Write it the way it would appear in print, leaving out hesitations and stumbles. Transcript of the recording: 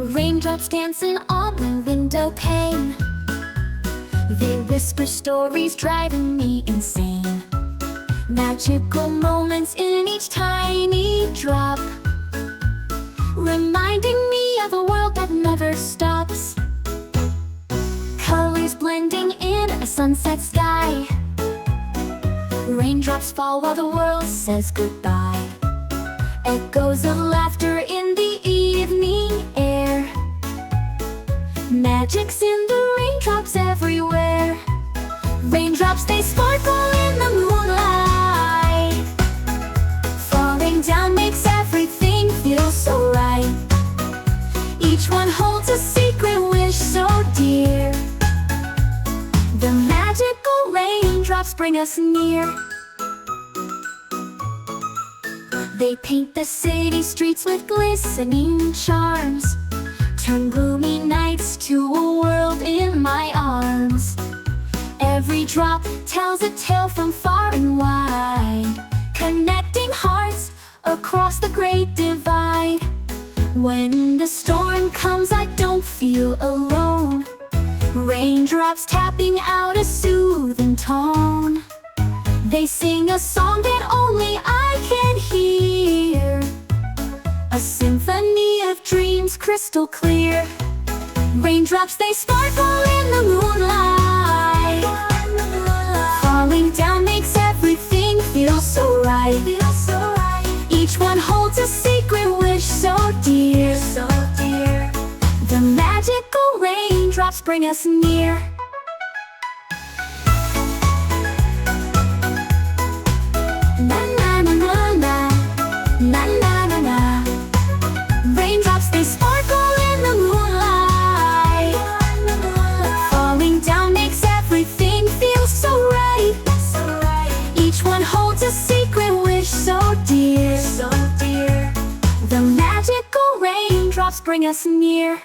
Raindrops dancing on the window pane. They whisper stories driving me insane. Magical moments in each tiny drop, reminding me of a world that never stops. Colors blending in a sunset sky. Raindrops fall while the world says goodbye. Echoes of laughter in the evening air. Magic's in the raindrops everywhere. Raindrops, they sparkle in the moonlight. Falling down makes everything feel so right. Each one holds a secret wish so dear. The magical raindrops bring us near. They paint the city streets with glistening charms, turn gloomy nights to a world in my arms. Every drop tells a tale from far and wide, connecting hearts across the great divide. When the storm comes, I don't feel alone. Raindrops tapping out a soothing tone. They sing a song that only I can hear, a symphony of dreams crystal clear. Raindrops, they sparkle in the moonlight. Falling down makes everything feel so right. Each one holds a secret wish so dear. The magical raindrops bring us near. Na na na na na, na na na na. Raindrops, they sparkle in the moonlight. Falling down makes everything feel so right. Each one holds a secret wish so dear. The magical raindrops bring us near.